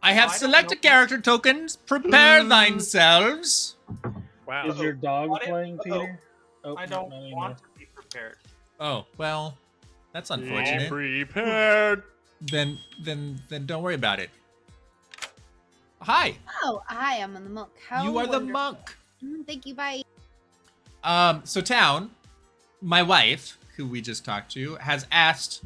I have selected character tokens. Prepare thyselves. Wow. Is your dog playing, Peter? Oh, I don't want to be prepared. Oh, well, that's Be unfortunate. prepared. Then don't worry about it. Hi. Oh, hi, I'm the monk. How You are the wonderful. monk. Thank you, bye. So Town, my wife, who we just talked to, has asked,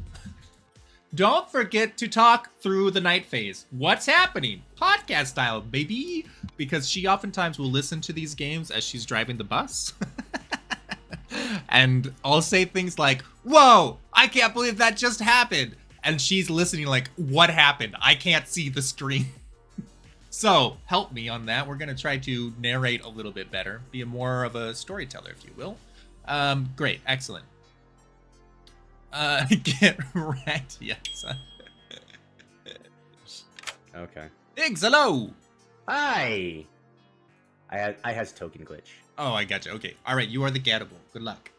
don't forget to talk through the night phase. What's happening? Podcast style, baby. Because she oftentimes will listen to these games as she's driving the bus. And I'll say things like, whoa, I can't believe that just happened. And she's listening like, what happened? I can't see the screen. So help me on that. We're going to try to narrate a little bit better. Be more of a storyteller, if you will. Great. Excellent. Get wrecked. Yes. Okay. Iggs, hello. Hi. I has token glitch. Oh, I gotcha. Okay. All right. You are the cannibal. Good luck.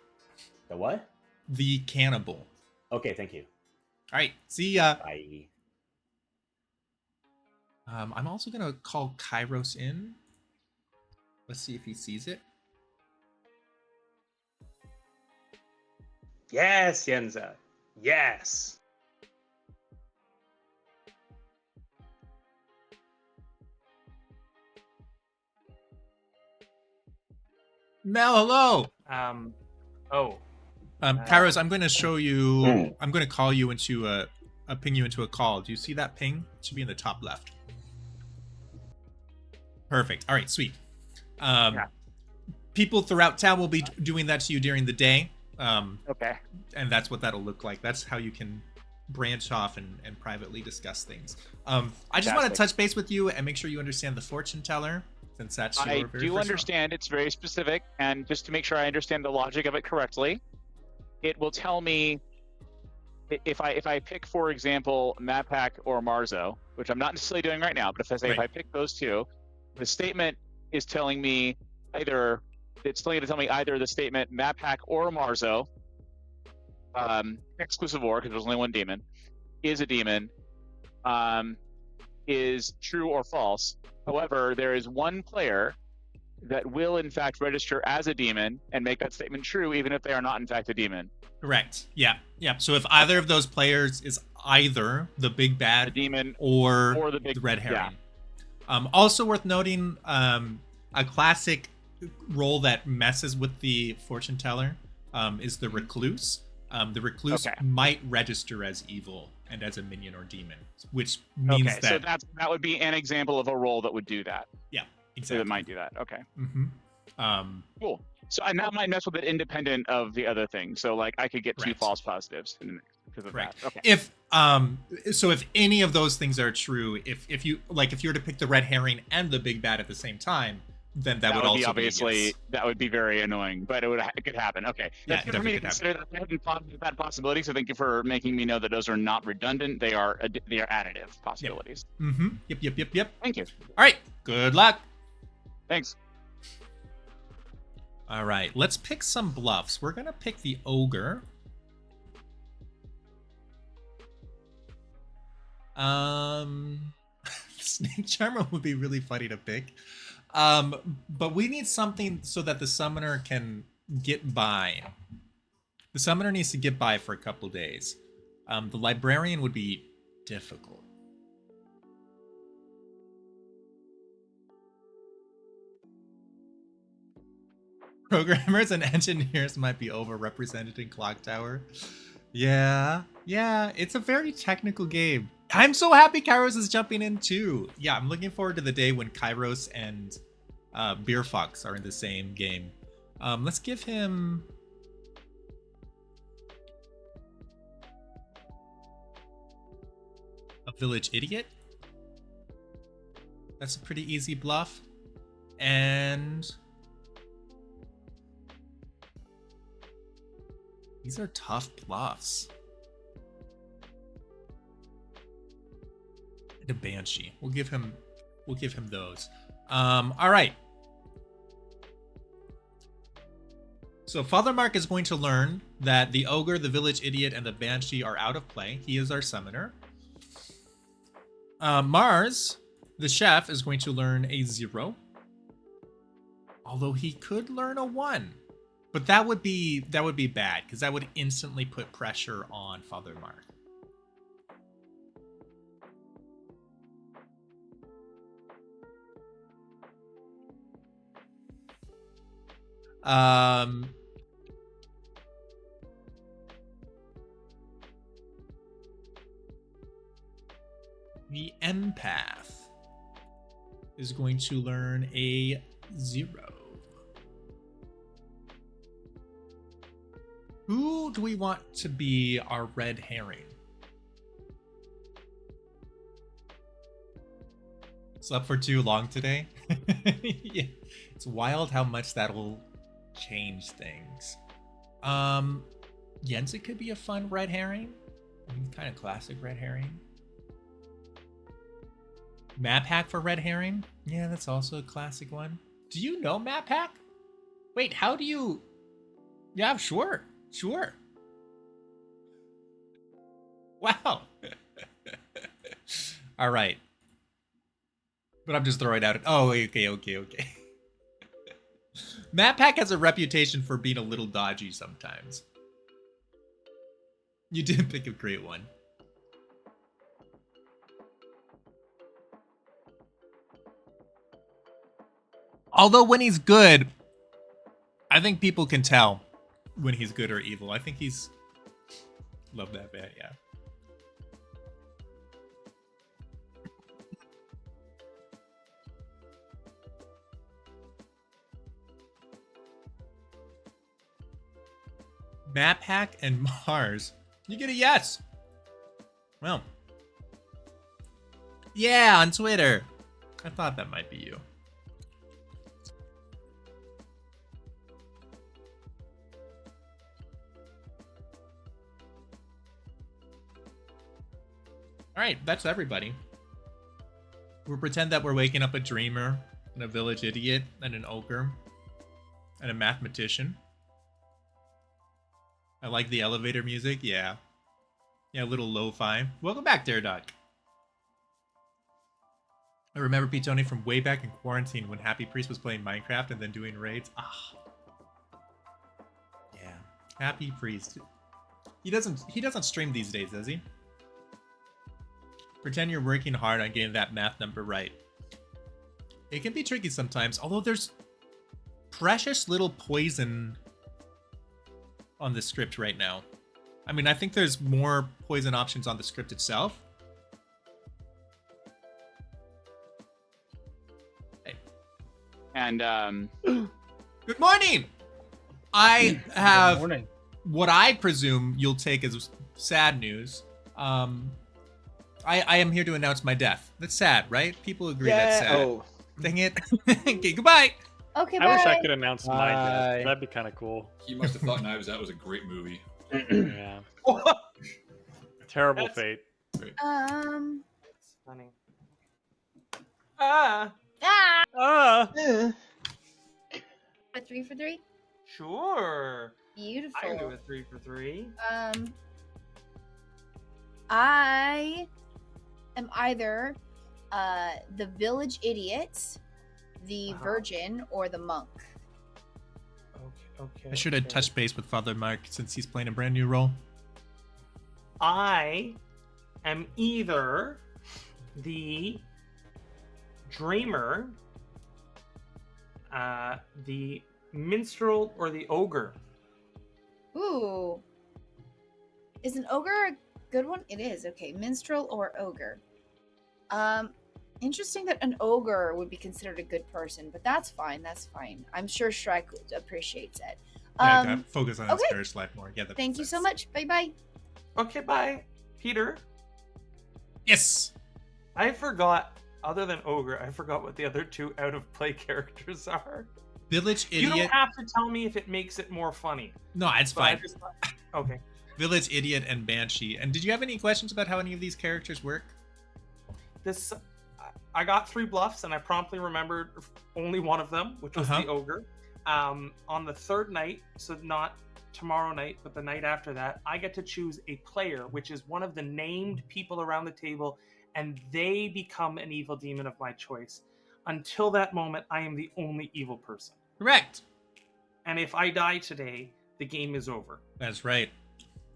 The what? The cannibal. Okay, thank you. All right. See ya. Bye. I'm also going to call Kairos in. Let's see if he sees it. Yes, Yenza. Yes. Mel, hello. Kairos, I'm going to show you. I'm going to call you into ping you into a call. Do you see that ping? It should be in the top left. Perfect. All right, sweet. People throughout town will be doing that to you during the day. Okay. And that's what that'll look like. That's how you can branch off and privately discuss things. I just want to touch base with you and make sure you understand the fortune teller, since that's your I very do first understand. It's very specific, and just to make sure I understand the logic of it correctly, it will tell me if I pick, for example, Mapak or Marzo, which I'm not necessarily doing right now, but if I say if I pick those two, the statement is telling me either the statement Mapak or Marzo, exclusive or because there's only one demon, is a demon, is true or false. However, there is one player that will in fact register as a demon and make that statement true even if they are not in fact a demon. Correct. Yeah. So if either of those players is either the big bad the demon or the red herring. Yeah. Also worth noting, a classic role that messes with the fortune teller is the recluse. The recluse might register as evil and as a minion or demon, which means so that would be an example of a role that would do that. Yeah, exactly. So that might do that. Okay. Mm-hmm. Cool. So and that might mess with it independent of the other thing. So like I could get two false positives because of that. Okay. If if any of those things are true, if you were to pick the red herring and the big bad at the same time, then that would also be obviously be a yes. That would be very annoying, but it could happen. Okay. That's good for me to consider that. I hadn't thought of that possibility, so thank you for making me know that those are not redundant. They are additive possibilities. Yep. Mm-hmm. Yep. Thank you. All right. Good luck. Thanks. All right. Let's pick some bluffs. We're gonna pick the ogre. Snake Charmer would be really funny to pick. But we need something so that the summoner can get by. The summoner needs to get by for a couple days. The librarian would be difficult. Programmers and engineers might be overrepresented in Clocktower. Yeah, it's a very technical game. I'm so happy Kairos is jumping in too. Yeah, I'm looking forward to the day when Kairos and Beer Fox are in the same game. Let's give him... a village idiot. That's a pretty easy bluff. And... these are tough bluffs. And a banshee. We'll give him those. All right. So Father Mark is going to learn that the ogre, the village idiot, and the banshee are out of play. He is our summoner. Mars The chef is going to learn a 0. Although he could learn a 1. But that would be bad, because that would instantly put pressure on Father Mark. The empath is going to learn a 0. Who do we want to be our red herring? Slept for too long today? Yeah. It's wild how much that'll change things. Yenza could be a fun red herring. I mean, kind of classic red herring. Map hack for red herring? Yeah, that's also a classic one. Do you know map hack? Wait, how do you... Yeah, sure. Sure. Wow. All right. But I'm just throwing out... Oh, okay. Map hack has a reputation for being a little dodgy sometimes. You did pick a great one. Although when he's good, I think people can tell when he's good or evil. I think he's... Love that bad, yeah. Map hack and Mars. You get a yes. Well. Yeah, on Twitter. I thought that might be you. All right, that's everybody. We'll pretend that we're waking up a dreamer, and a village idiot, and an ogre, and a mathematician. I like the elevator music, yeah. Yeah, a little lo-fi. Welcome back, Dareduck. I remember Pete Tony from way back in quarantine when Happy Priest was playing Minecraft and then doing raids. Ah. Yeah, Happy Priest. He doesn't stream these days, does he? Pretend you're working hard on getting that math number right. It can be tricky sometimes, although there's precious little poison on the script right now. I mean, I think there's more poison options on the script itself. Hey. And Good morning! I have Good morning. what I presume you'll take as sad news. I am here to announce my death. That's sad, right? People agree that's sad. Oh, Dang it. Okay, goodbye. Okay, I bye. wish I could announce my Bye. death. That'd be kind of cool. He must have thought Knives Out was a great movie. Yeah. Terrible That's- fate. that's funny. Ah, Ah! A 3 for 3. sure. Beautiful. I can do a 3 for 3. I am either the village idiot, the virgin, or the monk. Okay. I should have touched base with Father Mark since he's playing a brand new role. I am either the dreamer, the minstrel, or the ogre. Ooh. Is an ogre a good one? It is. Okay, minstrel or ogre. Interesting that an ogre would be considered a good person, but that's fine. That's fine. I'm sure Shrek appreciates it. Yeah, gotta focus on his okay. first life more. Yeah, that Thank makes you so sense. much. Bye bye. Okay, bye. Peter, Yes! I forgot, other than ogre, I forgot what the other two out of play characters are. Village You idiot. don't have to tell me if it makes it more funny. No, it's But I fine. just okay. Village idiot and banshee. And did you have any questions about how any of these characters work? This I got 3 bluffs and I promptly remembered only one of them, which was the ogre. On the 3rd night, so not tomorrow night, but the night after that, I get to choose a player, which is one of the named people around the table, and they become an evil demon of my choice. Until that moment, I am the only evil person. Correct. And if I die today, the game is over. That's right.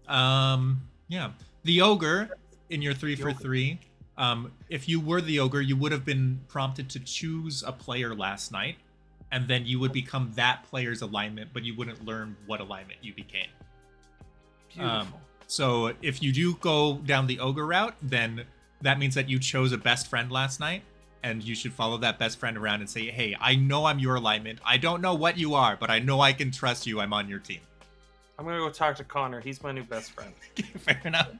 Yeah. The ogre in your 3 for 3. If you were the ogre, you would have been prompted to choose a player last night, and then you would become that player's alignment, but you wouldn't learn what alignment you became. Beautiful. So if you do go down the ogre route, then that means that you chose a best friend last night, and you should follow that best friend around and say, hey, I know I'm your alignment. I don't know what you are, but I know I can trust you. I'm on your team. I'm going to go talk to Connor. He's my new best friend. Fair enough.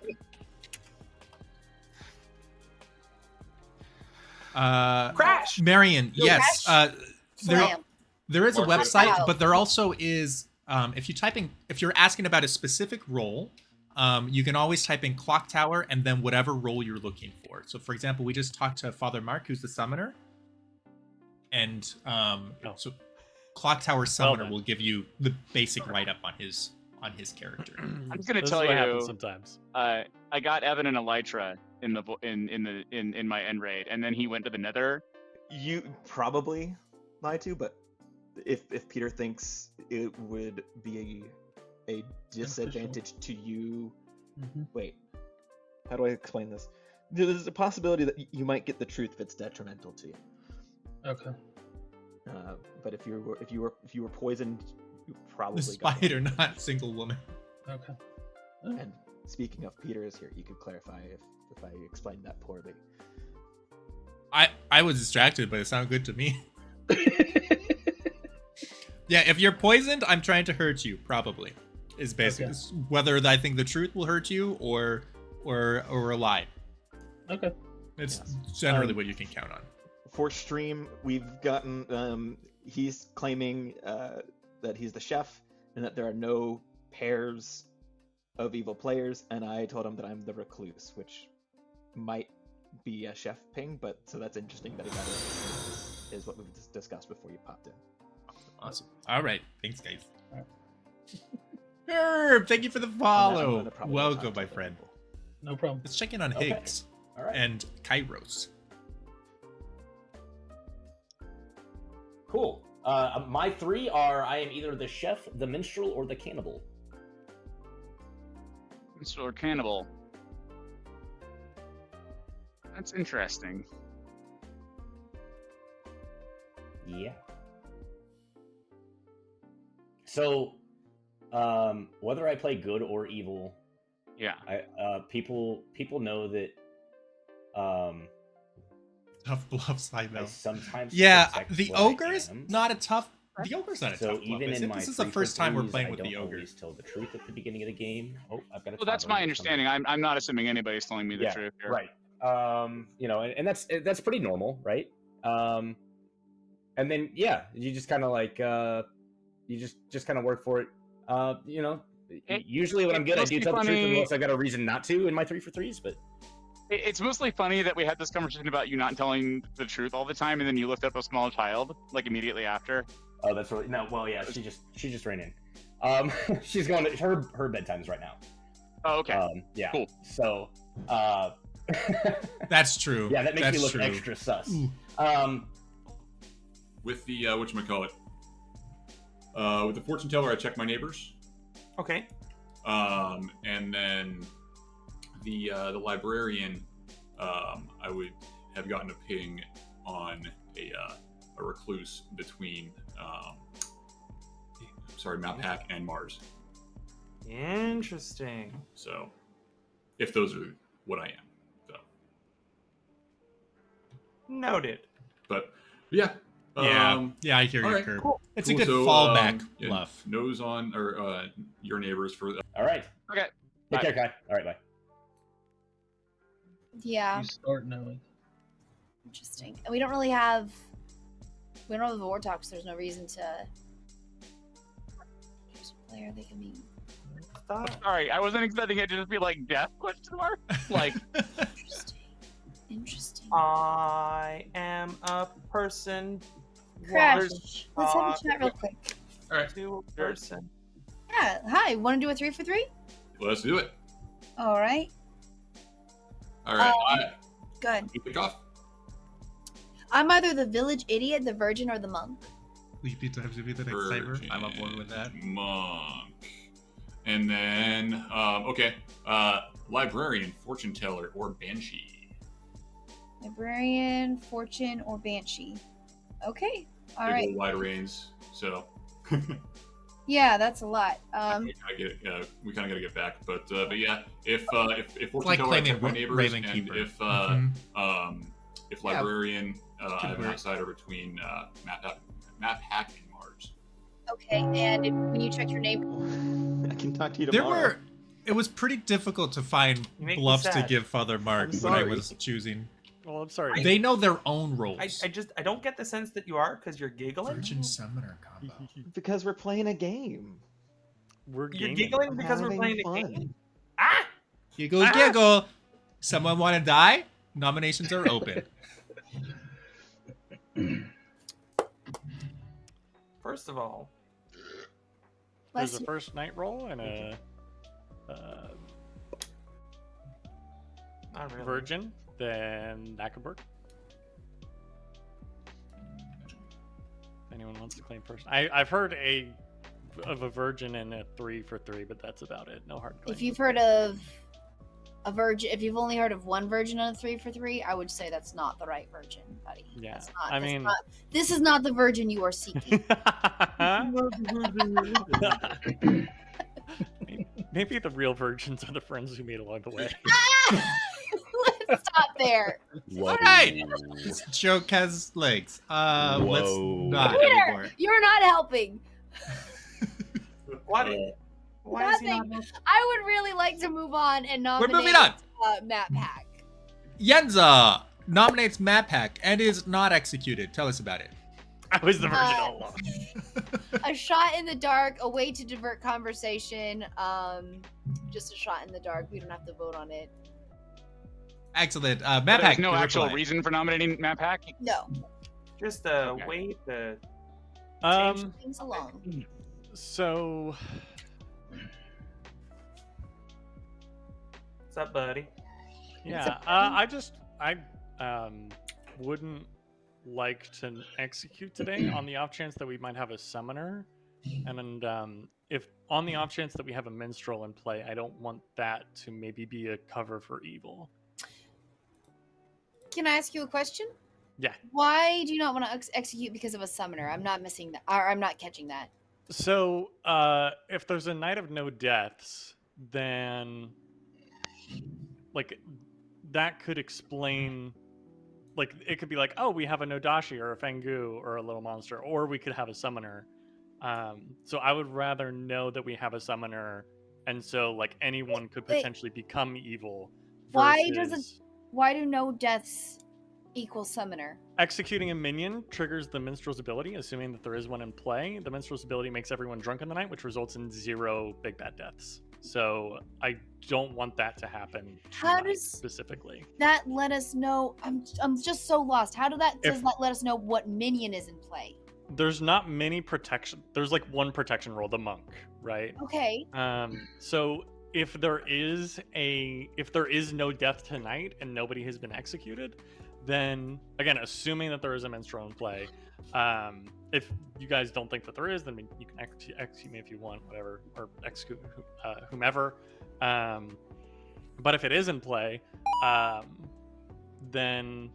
Crash! Marion, yes. Slam. There is a Mark, website, wow. but there also is, if you're asking about a specific role, you can always type in Clocktower and then whatever role you're looking for. So, for example, we just talked to Father Mark, who's the summoner, and so Clocktower Summoner then. will give you the basic write-up on his character. I'm just gonna This tell is what you. happens sometimes. I got Evan and Elytra in my end raid, and then he went to the Nether. You probably lie to, but if Peter thinks it would be a disadvantage to you, wait, how do I explain this? There's a possibility that you might get the truth if it's detrimental to you. Okay. But if you were poisoned, you probably The got spider, not single woman. Okay. And speaking of Peter is here, you could clarify if I explained that poorly. I was distracted, but it sounded good to me. Yeah, if you're poisoned, I'm trying to hurt you, probably. Is basically whether I think the truth will hurt you or a lie. Okay. It's generally what you can count on. For stream, we've gotten he's claiming that he's the chef and that there are no pairs of evil players, and I told him that I'm the recluse, which might be a chef ping, but so that's interesting that he got it, is what we've discussed before you popped in. Awesome. All right. Thanks, guys. All right. Herb, thank you for the I'm follow. gonna probably Welcome, talk to my other friend. people. No problem. Let's check in on Okay. Higgs All right. and Kairos. Cool. My 3 are I am either the chef, the minstrel, or the cannibal. Minstrel or cannibal. That's interesting. Yeah. So, whether I play good or evil, Yeah. people know that Tough bluffs, I I know. sometimes Yeah, protect the what I ogre's am. not a tough. The ogre's not a So tough bluff. even Is in it? my This is the 3 first for time we're 3s, playing I with don't the ogre. always tell the truth at the beginning of the game. Oh, I've got a. Well, that's toddler my who's coming. understanding. I'm not assuming anybody's telling me the truth here. Right. And that's pretty normal, right? And then you just kind of like you just kind of work for it. Usually when I'm good, I do tell the truth unless I got a reason not to in my 3 for 3s. But It's mostly funny that we had this conversation about you not telling the truth all the time, and then you lift up a small child like immediately after. oh, that's really no. Well, yeah, she just ran in. She's going to her bedtime's right now. Oh, okay. Yeah. Cool. So, That's true. yeah, that makes That's me look true. extra sus. Ooh. With the whatchamacallit. With the fortune teller, I check my neighbors. Okay. And then the librarian, I would have gotten a ping on a recluse between Map Hack and Mars. Interesting. So, if those are what I am, so. Noted. But yeah. Yeah, I hear you, alright, Kurt. cool. It's a good So, fallback yeah, bluff. Nose on or your neighbors for. All right. Okay. Take care, Kai. All right, bye. Yeah, You start knowing. interesting. And we don't have a war talk, so there's no reason to. Here's a player they can be. Sorry, I wasn't expecting it to just be like death question mark. Like Interesting. Interesting. I am a person. Crash. Watch Let's have a chat real quick. All right, to a person. Yeah. Hi. Want to do a 3 for 3? let's do it. All right. All right. Good. You pick off. I'm either the village idiot, the virgin, or the monk. Will you have to be the next saber? I'm on board with that. Monk. And then, okay. Librarian, fortune teller, or banshee. Librarian, fortune, or banshee. Okay. All Big right. old wide range. So. Yeah, that's a lot. I get it. We kind of got to get back, but yeah, if fortune Like teller, I claiming check my neighbors, Raven and Keeper. if librarian, I have an work. outsider between map hack and Mars. Okay, and when you check your name, I can talk to you There tomorrow. it was pretty difficult to find You make me bluffs to sad. give Father Mark I'm when I sorry. was choosing. Well, I'm sorry. They know their own roles. I don't get the sense that you are because you're giggling. Virgin Summoner combo. Because we're playing a game. We're You're gaming. giggling I'm because we're having playing a fun. game. Ah! Giggle, giggle. Someone want to die? Nominations are open. First of all, There's bless a you. first night roll and a not really. virgin. Then that could work. If anyone wants to claim first, I've heard of a virgin and a 3 for 3, but that's about it. No hard claim. If you've heard of a virgin, if you've only heard of one virgin on a 3 for 3, I would say that's not the right virgin, buddy. Yeah, That's not, I that's mean- not- this is not the virgin you are seeking. Maybe the real virgins are the friends we made along the way. Let's stop there. All right. This joke has legs. Let's Whoa. not Peter, anymore. you're not helping. What? Why is he Nothing. not? I would really like to move on and We're nominate moving on. Map Pack. Yenza nominates Map Hack and is not executed. Tell us about it. I was the virgin all along. A shot in the dark, a way to divert conversation. Just a shot in the dark. We don't have to vote on it. Excellent. Map There's Hack. no good actual reply. reason for nominating map hack. No, Just a Okay. way to Um, things alone. so What's up, buddy? yeah, I wouldn't like to execute today on the off chance that we might have a summoner, and if on the off chance that we have a minstrel in play, I don't want that to maybe be a cover for evil. Can I ask you a question? Yeah. Why do you not want to execute because of a summoner? I'm not missing that. Or I'm not catching that. So if there's a night of no deaths, then like that could explain. Like, it could be like, oh, we have a Nodashi or a Fengu or a little monster, or we could have a summoner. So I would rather know that we have a summoner, and so, like, anyone could Wait. potentially become evil. Why does versus Why do no deaths equal summoner? executing a minion triggers the minstrel's ability, assuming that there is one in play. The minstrel's ability makes everyone drunk in the night, which results in 0 big bad deaths. So I don't want that to happen How tonight does specifically. that let us know? I'm just so lost. How does that If- let us know what minion is in play? There's not many protection. There's like one protection roll, the monk, right? Okay. So if there is no death tonight and nobody has been executed, then again, assuming that there is a minstrel in play, if you guys don't think that there is, then you can execute me if you want, whatever, or execute whomever. But if it is in play, then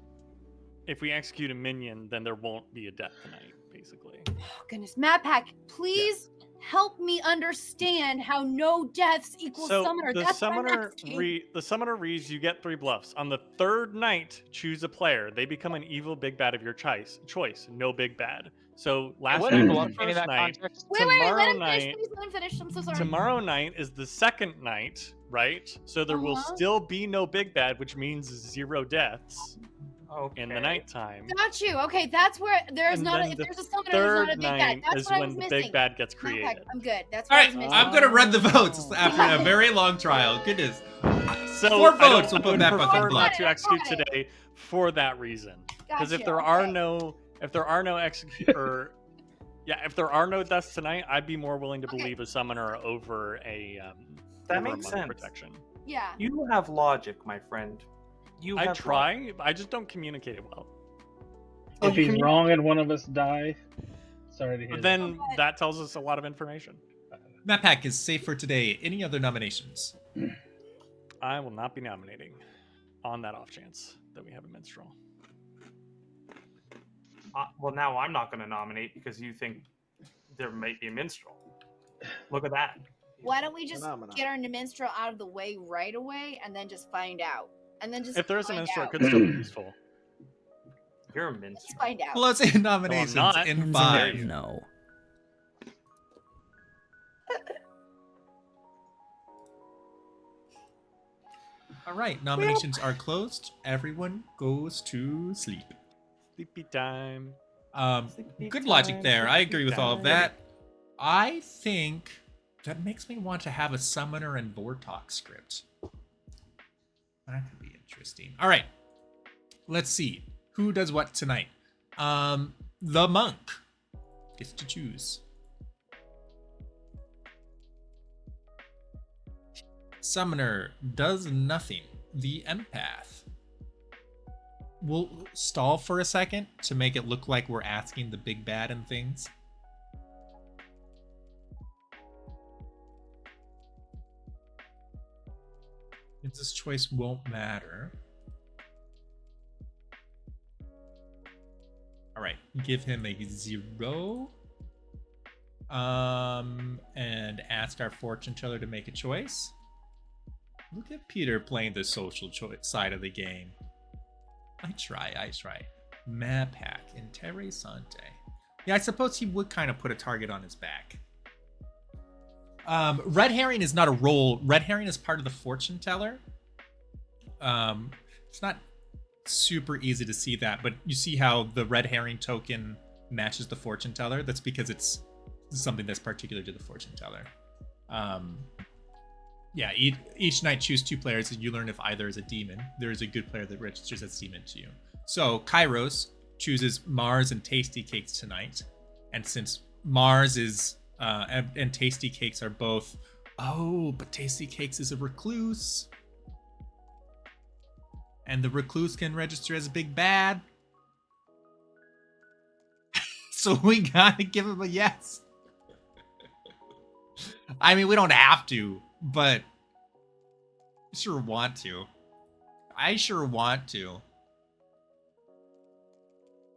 if we execute a minion, then there won't be a death tonight, basically. Oh, goodness, Map Pack, please help me understand how no deaths equals So summoner. the That's what I'm summoner asking. the summoner reads, you get 3 bluffs. On the 3rd night, choose a player. They become an evil big bad of your choice. No big bad. So last What night is was bluff the in first that night. context? Wait, let tomorrow him finish. night- Please let him finish. I'm so sorry. Tomorrow night is the 2nd night, right? So there will Uh-huh. still be no big bad, which means 0 deaths Okay. in the nighttime. Got you. Okay, that's where there's And not. then If the there's a summoner, there's not a 3rd big bad. night That's is what I when was the missing. big bad gets Map Pack, created. I'm good. That's All what I right, was missing. I'm gonna run the votes after a very long trial. Goodness. So 4 I don't- votes will I put would Map Pack on prefer block. not to execute Got it. today for that reason. Because if Gotcha, there are okay. no if there are no deaths tonight, I'd be more willing to Okay. believe a summoner over a That over a makes monk sense. protection. Yeah. You have logic, my friend. You I have try. I just don't communicate it well. If he's wrong and one of us die, sorry to hear But that. then that tells us a lot of information. Map Pack is safe for today. Any other nominations? I will not be nominating on that off chance that we have a minstrel. Well, now I'm not going to nominate because you think there might be a minstrel. Look at that. Why don't we just Phenomenon. get our minstrel out of the way right away and then just find out? And then just If there is a find minstrel, it out. could still be useful. You're a Let's minstrel. find out. Closing nominations not. in Answer 5. No. All right, nominations are closed. Everyone goes to sleep. Sleepy time. Good logic there. I agree with all of time. that. I think that makes me want to have a summoner and Vortalk script. That could be interesting. All right, let's see who does what tonight. The monk gets to choose. Summoner does nothing. The empath. We'll stall for a second to make it look like we're asking the big bad and things. This choice won't matter. All right, give him a 0. And ask our fortune teller to make a choice. Look at Peter playing the social side of the game. I try. Map hack, interessante. Yeah, I suppose he would kind of put a target on his back. Red herring is not a role. Red herring is part of the fortune teller. It's not super easy to see that, but you see how the red herring token matches the fortune teller? That's because it's something that's particular to the fortune teller. Yeah, each night choose 2 players and you learn if either is a demon. There is a good player that registers as demon to you. So Kairos chooses Mars and Tastykakes tonight. And since Mars is and Tastykakes are both, but Tastykakes is a recluse. And the recluse can register as a big bad. So we gotta give him a yes. I mean, we don't have to, but I sure want to.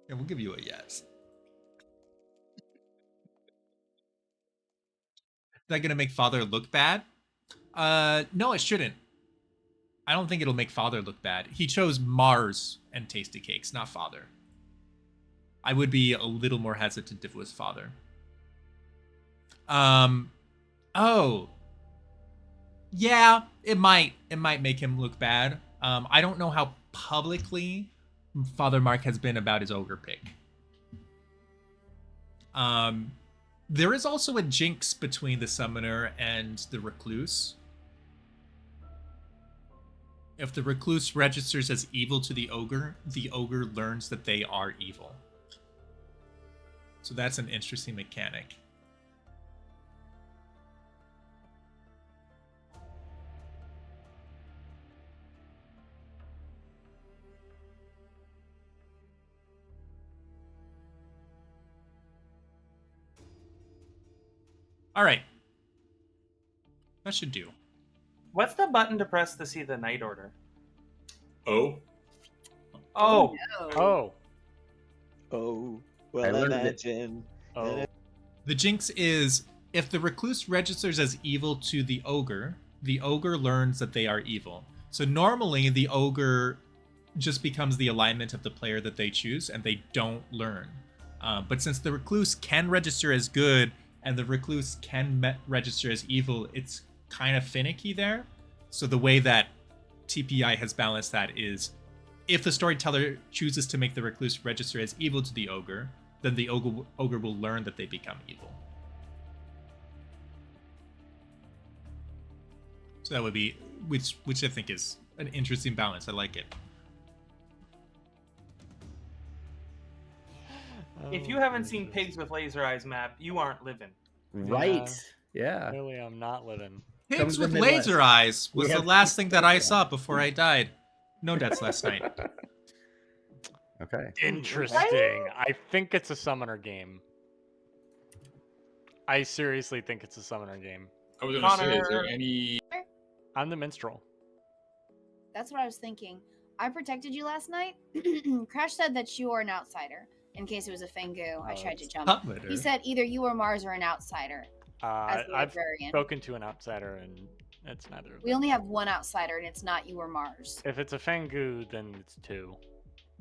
Yeah, we'll give you a yes. Is that gonna make Father look bad? No, it shouldn't. I don't think it'll make Father look bad. He chose Mars and Tastykakes, not Father. I would be a little more hesitant if it was Father. Yeah, it might make him look bad. I don't know how publicly Father Mark has been about his ogre pick. There is also a jinx between the summoner and the recluse. If the recluse registers as evil to the ogre learns that they are evil. So that's an interesting mechanic. All right. That should do. What's the button to press to see the night order? Oh, Oh, Oh. Oh, I well, learned it. imagine. Oh. The jinx is if the recluse registers as evil to the ogre learns that they are evil. So normally the ogre just becomes the alignment of the player that they choose and they don't learn. But since the recluse can register as good and the recluse can register as evil, it's kind of finicky there. So the way that TPI has balanced that is if the storyteller chooses to make the recluse register as evil to the ogre, then the ogre will learn that they become evil. So that would be, which I think is an interesting balance. I like it. if you haven't seen Pigs with Laser Eyes map, you aren't living. Right. Yeah. Clearly, I'm not living. Pigs Comes with the Midwest. laser eyes was We the have last thing that I pigs. saw before I died. No deaths last night. Okay. Interesting. I think it's a summoner game. I seriously think it's a summoner game. I was gonna say, is there Connor. any? I'm the minstrel. That's what I was thinking. I protected you last night. Crash said that you are an outsider. In case it was a Fengu, I tried to jump. Summoner. He said either you or Mars are an outsider. As the I've librarian. spoken to an outsider, and it's neither of We them. only have one outsider, and it's not you or Mars. If it's a Fengu, then it's two.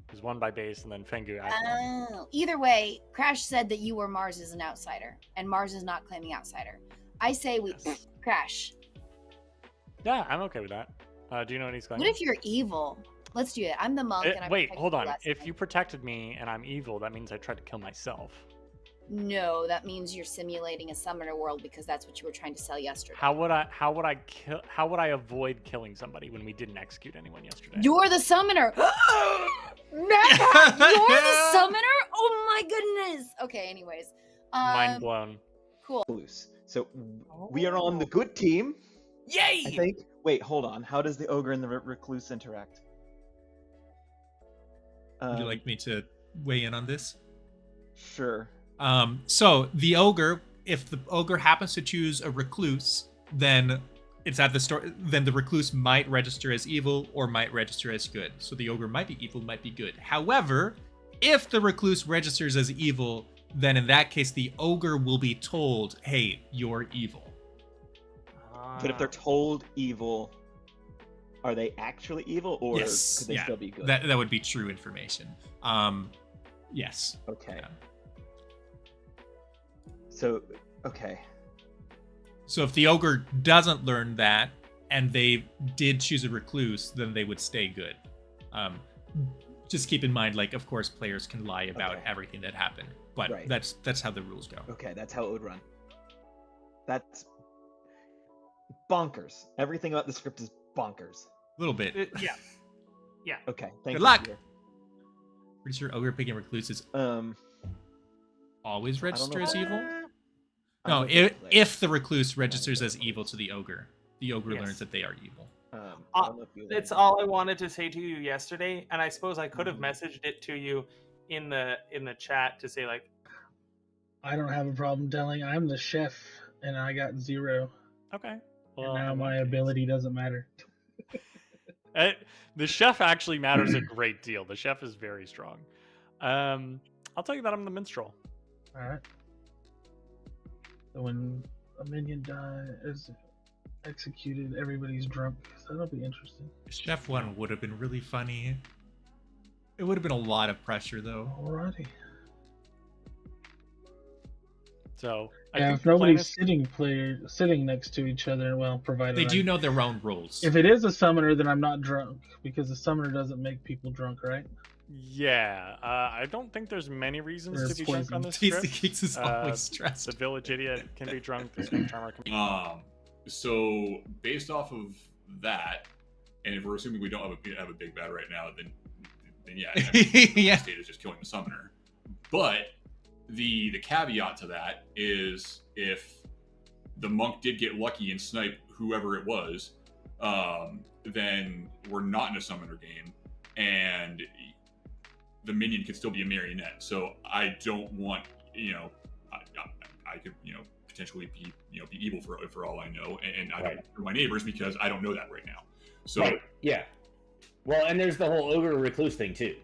There's one by base, and then Fengu adds one. Oh. Either way, Crash said that you or Mars is an outsider, and Mars is not claiming outsider. I say we Yes. Crash. Yeah, I'm okay with that. Do you know what he's claiming? What if you're evil? Let's do it. I'm the monk, and I Wait, protected hold you on. last If night. you protected me and I'm evil, that means I tried to kill myself. No, that means you're simulating a summoner world because that's what you were trying to sell yesterday. How would I avoid killing somebody when we didn't execute anyone yesterday? You're the summoner. Matt, you're the summoner? Oh my goodness. Okay, anyways. Mind blown. Cool. Loose. So we are on the good team, Yay! I think. Wait, hold on. How does the ogre and the recluse interact? Would you like me to weigh in on this? Sure. So the ogre, if the ogre happens to choose a recluse, then it's at the store. Then the recluse might register as evil or might register as good. So the ogre might be evil, might be good. However, if the recluse registers as evil, then in that case the ogre will be told, "Hey, you're evil." But if they're told evil, are they actually evil, or Yes, could they yeah, still be good? That would be true information. Yes. Okay. Yeah. So, okay. So if the ogre doesn't learn that, and they did choose a recluse, then they would stay good. Just keep in mind, like, of course, players can lie about Okay. everything that happened, but Right. that's how the rules go. Okay, that's how it would run. That's bonkers. Everything about the script is bonkers. A little bit. Yeah. Yeah. Okay, thank Good you. luck. Peter. Pretty sure ogre picking recluses always I don't register know. as evil. I'm No, a good player. if the recluse registers as evil to the ogre Yes. learns that they are evil. I don't know if you It's all I wanted to say to you yesterday, and I suppose I could have messaged it to you in the chat to say like, I don't have a problem telling. I'm the chef, and I got 0. Okay. And now in my that case- ability doesn't matter. The chef actually matters a great deal. The chef is very strong. I'll tell you that I'm the minstrel. All right. So when a minion is executed, everybody's drunk. So that'll be interesting. Chef 1 would have been really funny. It would have been a lot of pressure though. Alrighty. So Yeah, think if the plan nobody's is- sitting next to each other, well, provided They do I- know their own rules. If it is a summoner, then I'm not drunk because the summoner doesn't make people drunk, right? Yeah, I don't think there's many reasons Or to be drunk on this script. Tastykakes is always stressed. The village idiot can be drunk. The street charmer can be. So based off of that, and if we're assuming we don't have a big bad right now, then yeah, the Yeah. state is just killing the summoner. But the caveat to that is if the monk did get lucky and snipe whoever it was, then we're not in a summoner game, and the minion could still be a marionette. So I don't want, I could, potentially be, be evil for all I know, and I don't Right. for my neighbors because I don't know that right now. So, Right. Yeah. Well, and there's the whole ogre recluse thing too.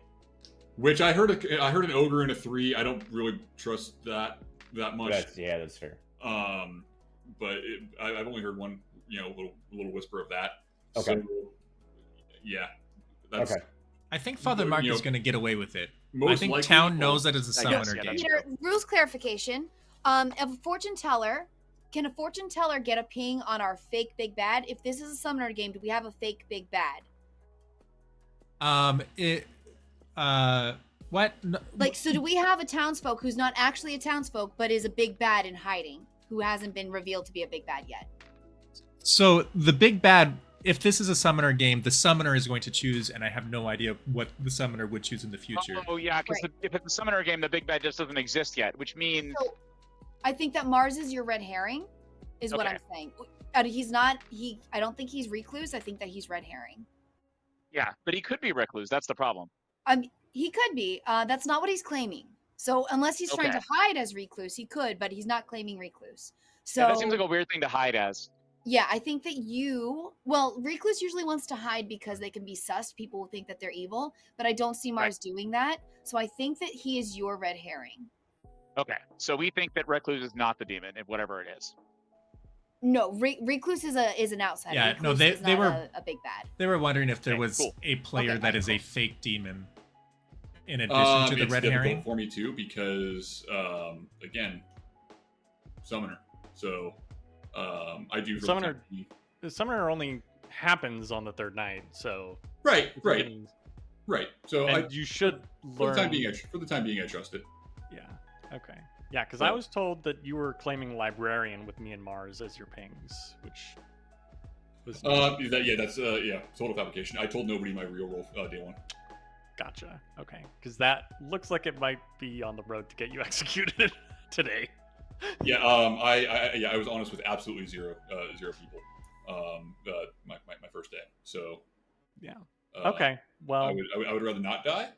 which I heard an ogre and a 3. I don't really trust that much. That's fair. But I've only heard one, little whisper of that. Okay. So, yeah. That's Okay. I think Father Mark is going to get away with it. I most think likely- town knows that it's a I guess, summoner yeah, game. that's Peter, rules clarification. If a fortune teller, can a fortune teller get a ping on our fake big bad? If this is a summoner game, do we have a fake big bad? What? No, Like, so do we have a townsfolk who's not actually a townsfolk, but is a big bad in hiding, who hasn't been revealed to be a big bad yet? so the big bad, if this is a summoner game, the summoner is going to choose, and I have no idea what the summoner would choose in the future. Oh yeah, because Right. if it's a summoner game, the big bad just doesn't exist yet, which means So I think that Mars is your red herring, is what Okay. I'm saying. He's not, I don't think he's recluse. I think that he's red herring. Yeah, but he could be recluse. That's the problem. He could be. That's not what he's claiming. So unless he's trying Okay. to hide as recluse, he could, but he's not claiming recluse. So Yeah, that seems like a weird thing to hide as. yeah, I think that recluse usually wants to hide because they can be sussed. People will think that they're evil, but I don't see Mars doing that. So I think that he is your red herring. Okay, so we think that recluse is not the demon, whatever it is. No, recluse is an outsider. Yeah, recluse no, is they not were a big bad. They were wondering if there Okay, was cool. a player Okay, that is a cool. fake demon in addition to the it's red difficult herring. for me too because again, summoner. So I do. Summoner. The summoner only happens on the third night, so Right. and So you should for learn. the time being, I trust it. Yeah. Okay. Yeah, because I was told that you were claiming librarian with me and Mars as your pings, which was That's total fabrication. I told nobody my real role day one. gotcha. Okay, because that looks like it might be on the road to get you executed today. Yeah, I was honest with absolutely zero people. My first day. So Yeah. Okay. Well, I would rather not die.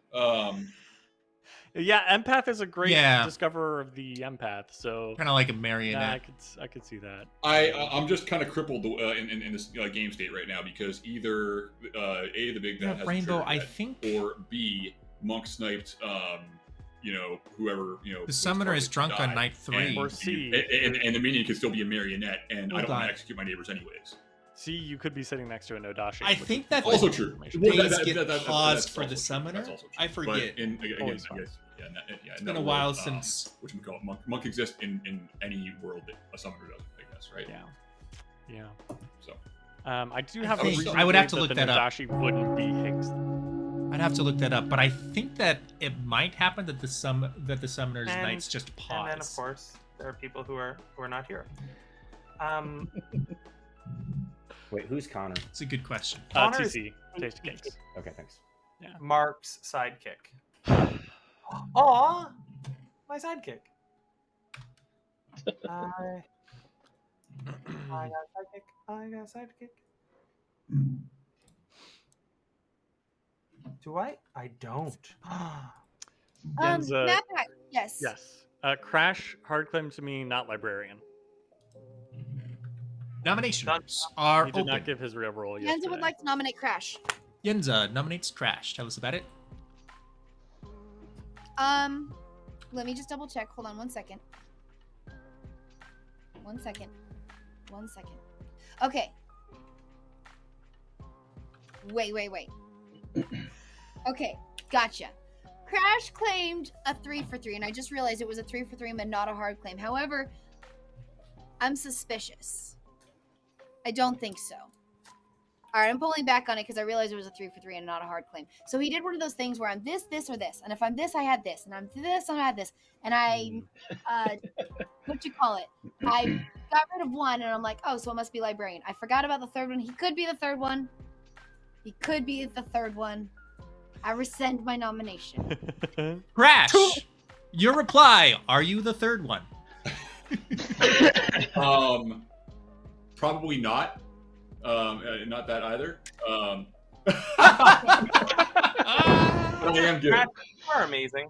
yeah, empath is a great Yeah. discoverer of the empath. So Kind of like a yeah, marionette. I could see that. I'm just kind of crippled in this game state right now because either A, the big bad hasn't Rainbow, triggered I yet, think or B, Monk sniped whoever the was summoner is targeted drunk to on die. night 3. Or C. And the minion can still be a marionette, and I Hold don't want on. to execute my neighbors anyways. See, you could be sitting next to a Nodashi. I which think would that be Also good true. information. Well, Days that- get that- that- paused that's for the also true. summoner? That's also true. I forget. But again, Always fine. It's been a while since. Which we call it. Monk exists in any world that a summoner doesn't, I guess, right? Yeah. So I do have a think- reason I would have to believe look the that up. Nodashi wouldn't be Higgs. I'd have to look that up, but I think that it might happen that the summoner's And- nights just pause. And then of course there are people who are not here. Wait, who's Connor? It's a good question. Connor is- TC, Tastykakes. Okay, thanks. Mark's sidekick. Aw, my sidekick. I got a sidekick. I got a sidekick. Do I? I don't. Yenza- Map pack. Yes. Yes. Crash, hard claim to me, not librarian. Nominations are He did open. not give his real role yesterday. Yenza would like to nominate Crash. Yenza nominates Crash. Tell us about it. Let me just double check. Hold on 1 second. 1 second. 1 second. Okay. Wait. Okay, gotcha. Crash claimed a 3 for 3, and I just realized it was a 3 for 3, but not a hard claim. However, I'm suspicious. I don't think so. All right, I'm pulling back on it because I realized it was a 3 for 3 and not a hard claim. So he did one of those things where I'm this, or this, and if I'm this, I had this, and I'm this, I had this, and I, what you call it? I got rid of one, and I'm like, oh, so it must be librarian. I forgot about the third one. He could be the third one. He could be the third one. I rescind my nomination. Crash, your reply. Are you the third one? Probably not. Not that either. But I am good. You are amazing.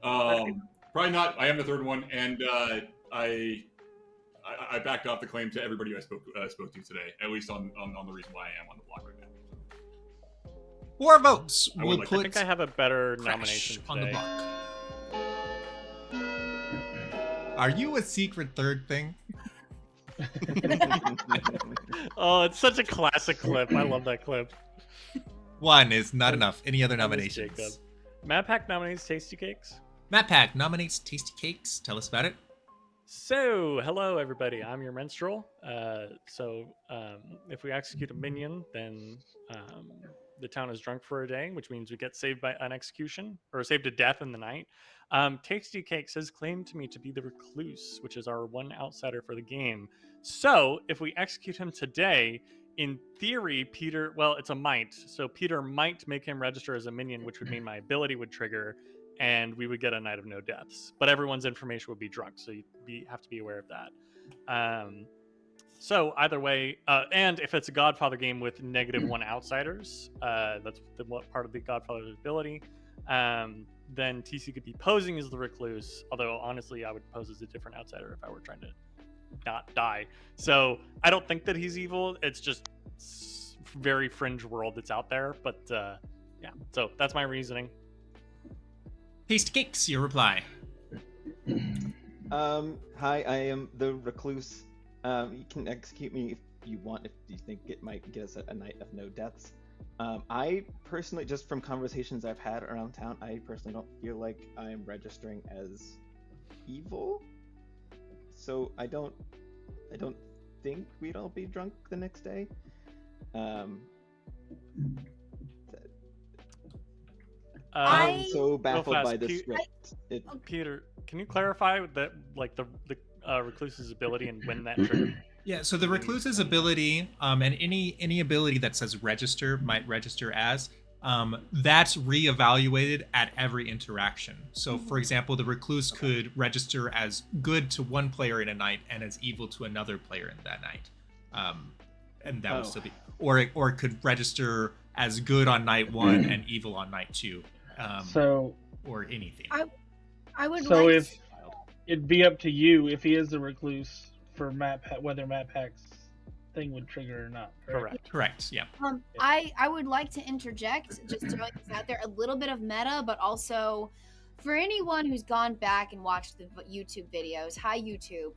Probably not. I am the third one, and I backed off the claim to everybody I spoke to today. At least on the reason why I am on the block right now. 4 votes I would will like- I put think I have a better Crash nomination on the today. block. Are you a secret third thing? Oh, it's such a classic clip. I love that clip. 1 is not enough. Any other I miss nominations? Jacob. Mad Pack nominates Tastykakes. Matt Pack nominates Tastykakes. Tell us about it. So, hello everybody. I'm your minstrel. If we execute a minion, then the town is drunk for a day, which means we get saved by an execution or saved to death in the night. Tastykakes has claimed to me to be the recluse, which is our one outsider for the game. So, if we execute him today, in theory, Peter, well, it's a might. So Peter might make him register as a minion, which would mean my ability would trigger, and we would get a night of no deaths. But everyone's information would be drunk, so you have to be aware of that. So either way, and if it's a Godfather game with -1 outsiders, that's what part of the Godfather's ability. Then TC could be posing as the recluse. Although honestly, I would pose as a different outsider if I were trying to not die. So I don't think that he's evil. It's just very fringe world that's out there. But yeah, so that's my reasoning. Tastykakes, your reply. Hi, I am the recluse. You can execute me if you want, if you think it might get us a night of no deaths. I personally, just from conversations I've had around town, I personally don't feel like I'm registering as evil. So I don't think we'd all be drunk the next day. I'm so baffled by this script. Peter, can you clarify that, like the recluse's ability and when that triggered? Yeah, so the recluse's ability, and any ability that says register might register as, that's reevaluated at every interaction. So, for example, the recluse could register as good to one player in a night and as evil to another player in that night, and that would still be, or it could register as good on night 1 and evil on night 2, or anything. I would so like. if it'd be up to you if he is the recluse for whether Mappack's thing would trigger or not. Correct. Yeah. I would like to interject, just throwing this out there, a little bit of meta, but also for anyone who's gone back and watched the YouTube videos. Hi, YouTube.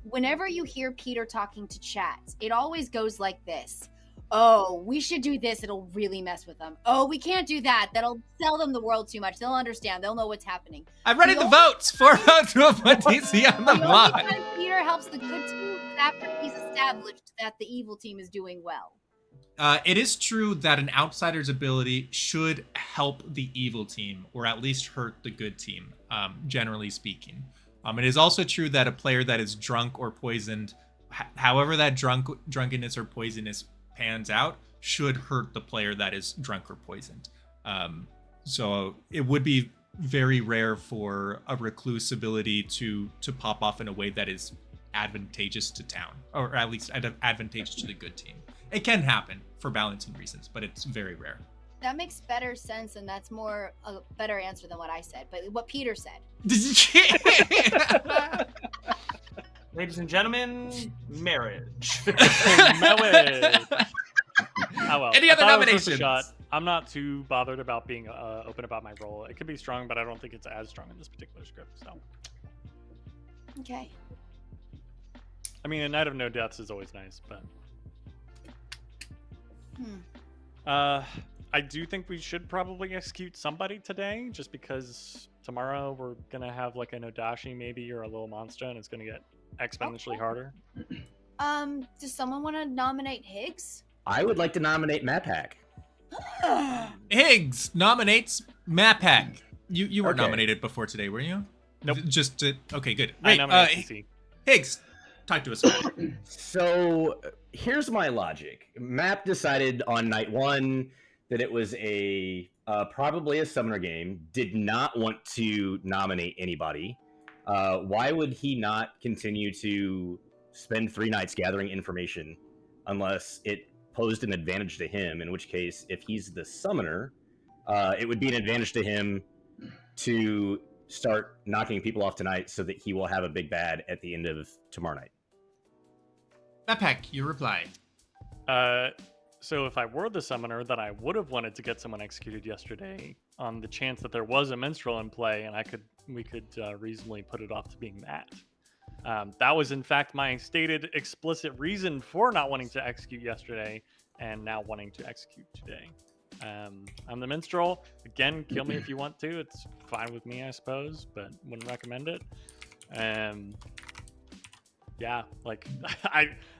Whenever you hear Peter talking to chat, it always goes like this. Oh, we should do this. It'll really mess with them. Oh, we can't do that. That'll sell them the world too much. They'll understand. They'll know what's happening. I'm ready the votes. 4 votes to put DC on the block. The only time Peter helps the good team is after he's established that the evil team is doing well. It is true that an outsider's ability should help the evil team, or at least hurt the good team, generally speaking. It is also true that a player that is drunk or poisoned, however that drunkenness or poisonous pans out, should hurt the player that is drunk or poisoned. So it would be very rare for a recluse ability to pop off in a way that is advantageous to town, or at least advantageous to the good team. It can happen for balancing reasons, but it's very rare. That makes better sense, and that's a better answer than what I said, but what Peter said. Ladies and gentlemen, marriage. Marriage. Oh, well. Any other nominations? I'm not too bothered about being open about my role. It could be strong, but I don't think it's as strong in this particular script. So. Okay. I mean, a night of no deaths is always nice, but. I do think we should probably execute somebody today, just because tomorrow we're gonna have like an Odashi maybe, or a little monster, and it's gonna get exponentially harder. Does someone want to nominate Higgs? I would like to nominate Mappack. Higgs nominates Mappack. You weren't Okay. nominated before today, were you? Nope. Okay, good. I nominate CC. Higgs, talk to us. So here's my logic. Map decided on night 1 that it was probably a summoner game, did not want to nominate anybody. Why would he not continue to spend 3 nights gathering information unless it posed an advantage to him? In which case, if he's the summoner, it would be an advantage to him to start knocking people off tonight so that he will have a big bad at the end of tomorrow night. Mappack, your reply. So if I were the summoner, then I would have wanted to get someone executed yesterday on the chance that there was a minstrel in play, and we could reasonably put it off to being Matt. That was in fact my stated explicit reason for not wanting to execute yesterday and now wanting to execute today. I'm the minstrel. Again, kill me if you want to. It's fine with me, I suppose, but wouldn't recommend it. Yeah, like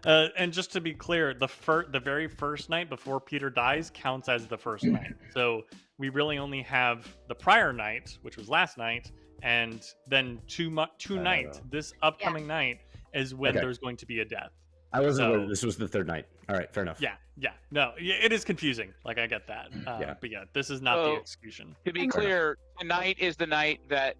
and just to be clear, the very first night before Peter dies counts as the first night. So we really only have the prior night, which was last night, and then two nights. This upcoming night is when there's going to be a death. I wasn't aware this was the 3rd night. All right, fair enough. Yeah. No, it is confusing. Like, I get that. But yeah, this is not the execution. To be clear, tonight is the night that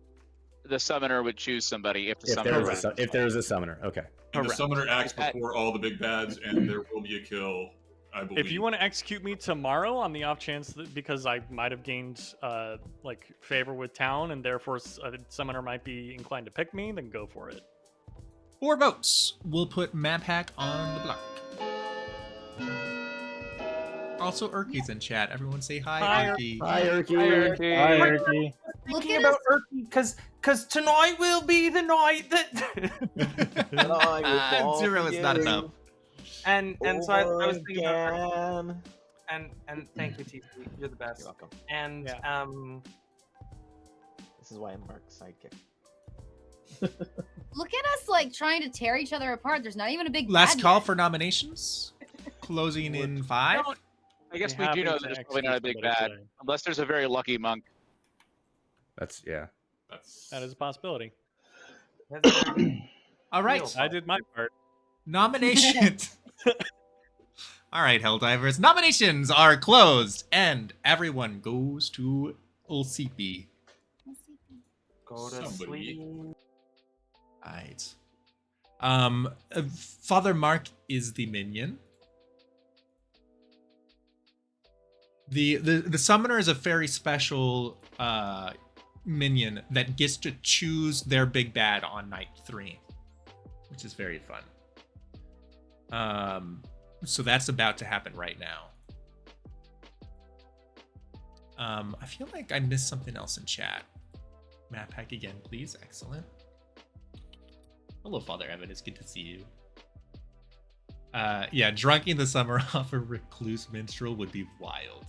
the summoner would choose somebody if the If summoner there is was. if there is a summoner, okay. And the Correct. summoner acts That- before all the big bads, and there will be a kill, I believe. If you want to execute me tomorrow on the off chance that because I might have gained like favor with town and therefore a summoner might be inclined to pick me, then go for it. 4 votes. We'll put Map Hack on the block. Also, Urky's in chat. Everyone say hi, Hi, Urky. Hi, Urky. Hi, Erky. Look Thinking at about us. Urky, because tonight will be the night that. 0 is not enough. and so I was thinking about Urky, again. and thank you, TC. You're the best. You're welcome. And Yeah. This is why I'm Mark's sidekick. Look at us like trying to tear each other apart. There's not even a big Last bad call yet. for nominations. Closing in 5. I guess Be we do know happy that to it's probably not a execute big somebody bad, today. unless there's a very lucky monk. That's yeah. That's That is a possibility. That's very good. All right. Deal. I did my part. Nominations. All right, Helldivers. Nominations are closed, and everyone goes to Ulcipi. Go to Somebody. sleep. All right. Father Mark is the minion. The summoner is a very special minion that gets to choose their big bad on night 3, which is very fun. So that's about to happen right now. I feel like I missed something else in chat. Map hack again, please. Excellent. Hello, Father Evan. It's good to see you. Yeah, drunking the summer off a recluse minstrel would be wild.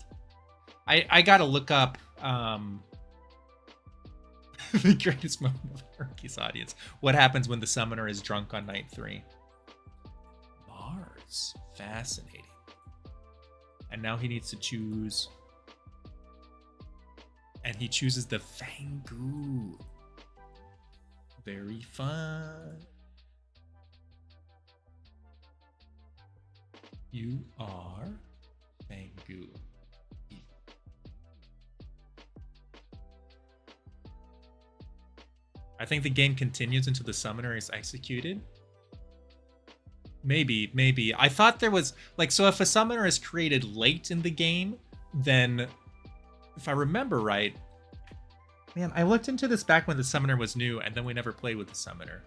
I gotta look up the greatest moment of Urky's audience. What happens when the summoner is drunk on night 3? Mars. Fascinating. And now he needs to choose. And he chooses the Fangu. Very fun. You are Fangu. I think the game continues until the summoner is executed. Maybe. I thought there was, like, so if a summoner is created late in the game, then, if I remember right, man, I looked into this back when the summoner was new, and then we never played with the summoner.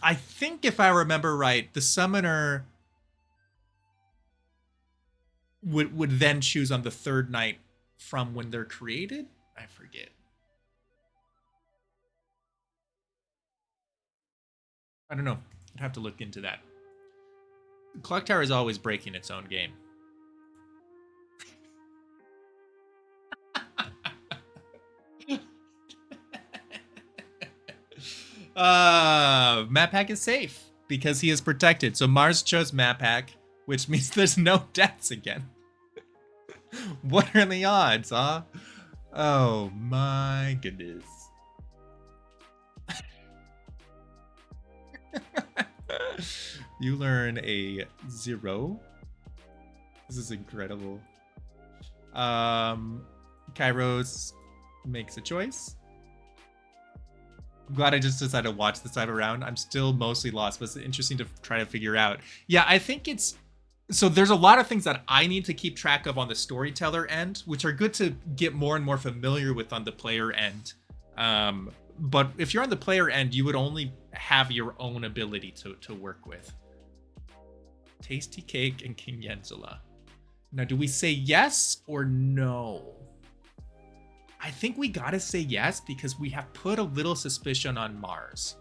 I think if I remember right, the summoner would then choose on the 3rd night from when they're created. I forget. I don't know. I'd have to look into that. Clocktower is always breaking its own game. Map Hack is safe because he is protected. So Mars chose Map Hack, which means there's no deaths again. What are the odds, huh? Oh my goodness. You learn a 0. This is incredible. Kairos makes a choice. I'm glad I just decided to watch this time around. I'm still mostly lost, but it's interesting to try to figure out. Yeah, I think it's... So there's a lot of things that I need to keep track of on the storyteller end, which are good to get more and more familiar with on the player end. But if you're on the player end, you would only have your own ability to work with. Tastykake and King Yenzula. Now, do we say yes or no? I think we gotta say yes because we have put a little suspicion on Mars.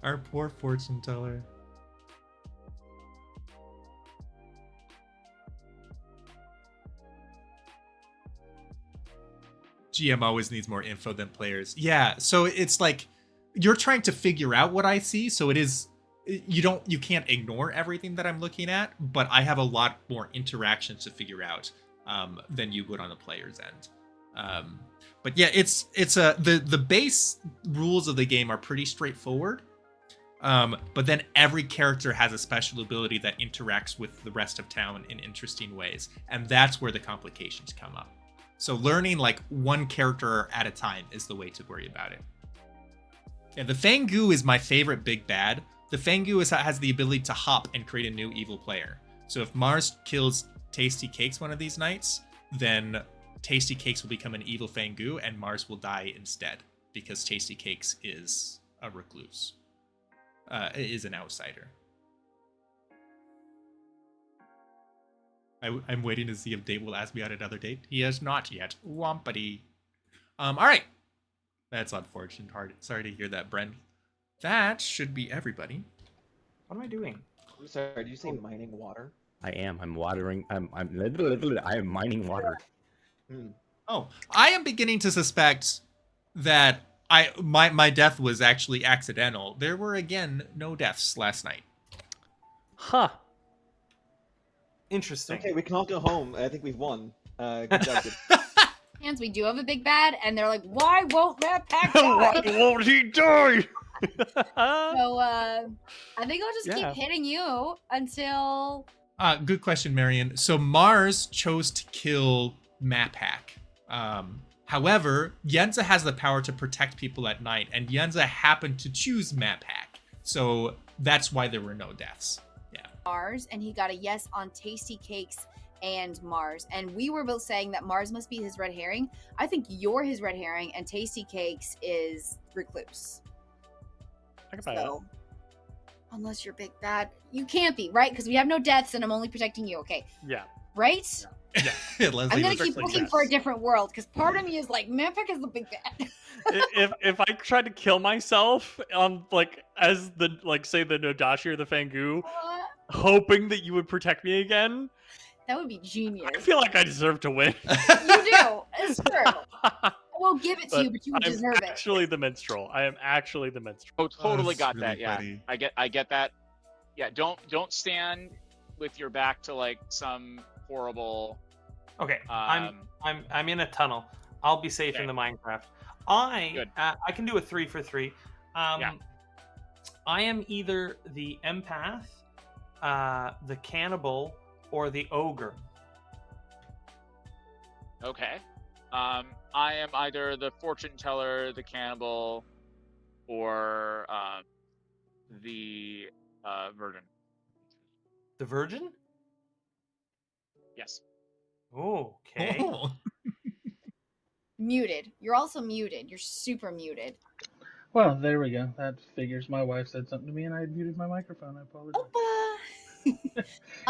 Our poor fortune teller. GM always needs more info than players. Yeah, so it's like you're trying to figure out what I see, so it is you can't ignore everything that I'm looking at, but I have a lot more interactions to figure out than you would on the player's end. But yeah, the base rules of the game are pretty straightforward. But then every character has a special ability that interacts with the rest of town in interesting ways, and that's where the complications come up. So learning like one character at a time is the way to worry about it. Yeah, the Fangu is my favorite big bad. The Fangu has the ability to hop and create a new evil player. So if Mars kills Tastykakes one of these nights, then Tastykakes will become an evil Fangu and Mars will die instead because Tastykakes is a recluse. Is an outsider. I'm waiting to see if Dave will ask me on another date. He has not yet. Wompity. All right. That's unfortunate. Sorry to hear that, Brent. That should be everybody. What am I doing? I'm sorry, did you say mining water? I am. I'm watering. I am mining water. Oh, I am beginning to suspect that my death was actually accidental. There were again no deaths last night. Huh. Interesting. Okay, we can all go home. I think we've won. Good job. Hands, we do have a big bad, and they're like, why won't that pack Why die? won't he die? So, I think I'll just keep Yeah. hitting you until... Good question, Marion. So Mars chose to kill Mapak. However, Yenza has the power to protect people at night, and Yenza happened to choose Mapak. So that's why there were no deaths. Yeah. Mars, and he got a yes on Tastykakes and Mars. And we were both saying that Mars must be his red herring. I think you're his red herring, and Tastykakes is recluse. I can buy that. So, unless you're big bad, you can't be, right? Because we have no deaths, and I'm only protecting you. Okay, Yeah. right? Yeah. I'm gonna Leslie keep looks like looking yes. for a different world because part of me is like, Mapak is the big bad. if I tried to kill myself on as the say the Nodashi or the Fangu, hoping that you would protect me again, That would be genius. I feel like I deserve to win. You do. It's true. I will give it to you, but you I'm deserve it. actually the minstrel. I am actually the minstrel. Oh, totally that's got really that. Yeah, funny. I get that. Yeah, don't stand with your back to like some horrible. Okay, I'm in a tunnel. I'll be safe in the Minecraft. I can do a 3 for 3. I am either the empath, the cannibal, or the ogre. Okay. I am either the fortune teller, the cannibal, or the virgin. The virgin? Yes. Oh, okay. Oh. Muted. You're also muted. You're super muted. Well, there we go. That figures. My wife said something to me, and I muted my microphone. I apologize.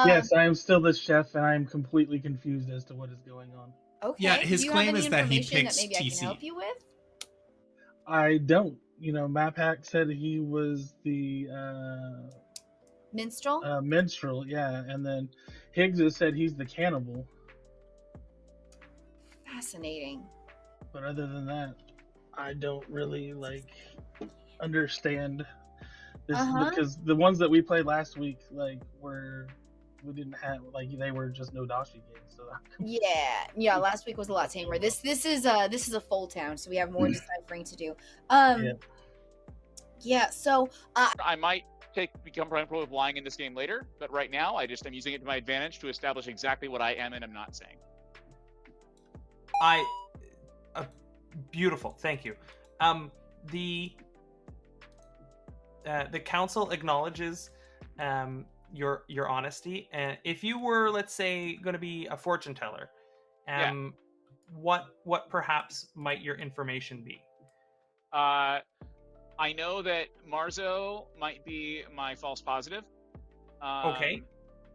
Yes, I am still the chef, and I am completely confused as to what is going on. Okay. Yeah, his Do you claim have any is that he information picks that maybe I TC. can help you with? I don't. Mapak said he was the Minstrel? minstrel, yeah, and then Higgs has said he's the cannibal. Fascinating. But other than that, I don't really understand this because the ones that we played last week we didn't have they were just Nodashi games. So Yeah. Last week was a lot tamer. This is a full town, so we have more deciphering to do. Yeah. So I might become comfortable with lying in this game later, but right now I just am using it to my advantage to establish exactly what I am and am not saying. Beautiful. Thank you. The council acknowledges your honesty, and if you were, let's say, going to be a fortune teller, what perhaps might your information be? I know that Marzo might be my false positive. Okay.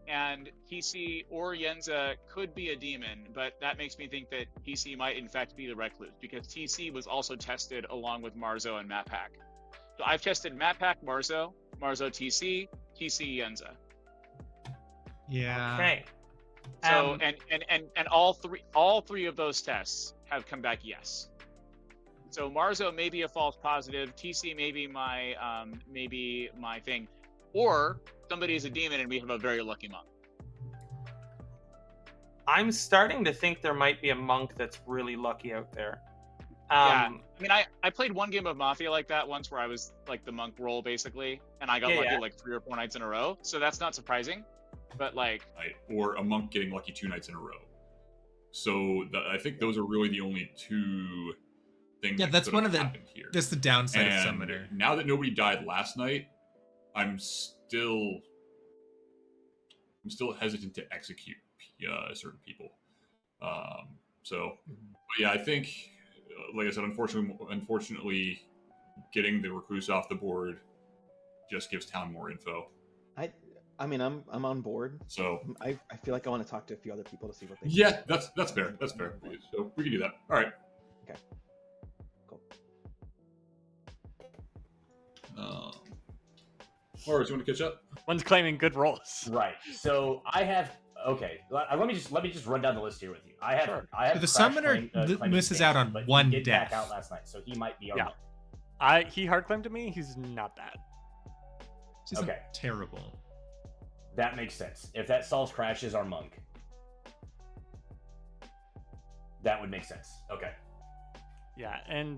And TC or Yenza could be a demon, but that makes me think that TC might in fact be the recluse, because TC was also tested along with Marzo and Mapak. So I've tested Mapak, Marzo, TC, Yenza. Yeah. Okay. So and all three of those tests have come back yes. So Marzo may be a false positive, TC may be my thing. or somebody is a demon and we have a very lucky monk. I'm starting to think there might be a monk that's really lucky out there. Yeah, I mean, I played one game of Mafia like that once where I was like the monk role basically, and I got lucky like 3 or 4 nights in a row, so that's not surprising. But like, or a monk getting lucky 2 nights in a row. So I think those are really the only 2 things. Yeah, that that's one of the. happened here. That's the downside And of Summoner. Now that nobody died last night, I'm still hesitant to execute certain people. So, but yeah, I think, like I said, unfortunately, getting the recluse off the board just gives town more info. I mean, I'm on board. So I feel like I want to talk to a few other people to see what they. Yeah, that's fair. That's fair. So we can do that. All right. Okay. Cool. Mars, you want to catch up? One's claiming good rolls. Right. So I have. Okay. Let me just run down the list here with you. I have. The Summoner misses out on one death. death. Back out last night, so he might be. He hard claimed to me. He's not bad. Okay. Terrible. That makes sense. If that solves Crash is our monk, that would make sense. Okay. Yeah, and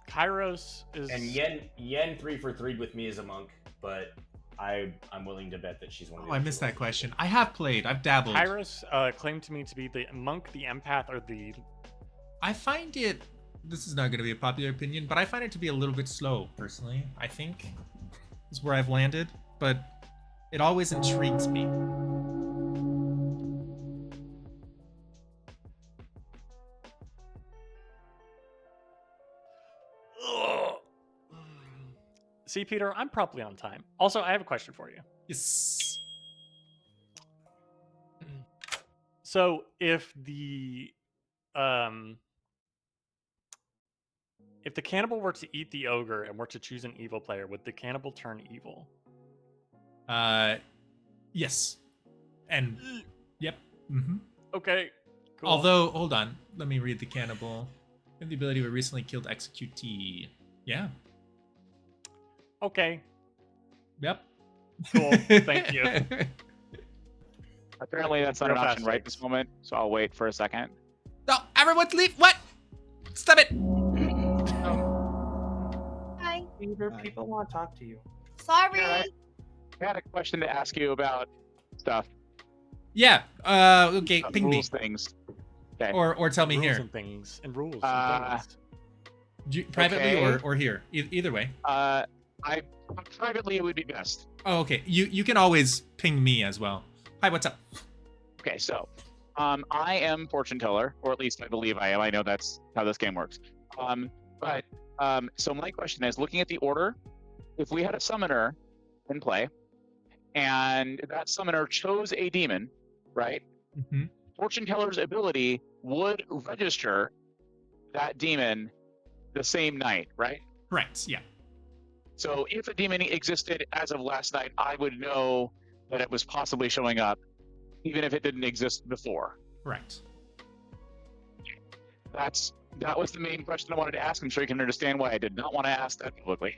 Kairos is. And Yen 3 for 3 with me as a monk, but I'm willing to bet that she's one of the. I missed that question. I have played. I've dabbled. Kairos claimed to me to be the monk, the empath, or the. I find it. This is not going to be a popular opinion, but I find it to be a little bit slow, personally. I think is where I've landed, but it always intrigues me. See, Peter, I'm probably on time. Also, I have a question for you. Yes. So, if the cannibal were to eat the ogre and were to choose an evil player, would the cannibal turn evil? Yes. And yep. Mm-hmm. Okay. Cool. Although, hold on. Let me read the cannibal. You have the ability to recently killed executee. Yeah. Okay. Yep. Cool. Thank you. Apparently that's not an option right this moment, so I'll wait for a second. No, everyone leave. What? Stop it. Hi. Peter, people want to talk to you. Sorry. Yeah, I had a question to ask you about stuff. Yeah. Okay. Ping me. Rules things. Okay. Or tell me rules here. And things and rules. And things. Privately okay. or here. Either way. I privately it would be best. Oh, okay. You can always ping me as well. Hi, what's up? Okay, so I am fortune teller, or at least I believe I am. I know that's how this game works. So my question is, looking at the order, if we had a summoner in play, and that summoner chose a demon, right? Mm-hmm. Fortune teller's ability would register that demon the same night, right? Correct. Yeah. So if a demon existed as of last night, I would know that it was possibly showing up, even if it didn't exist before. Correct. That was the main question I wanted to ask. I'm sure you can understand why I did not want to ask that publicly.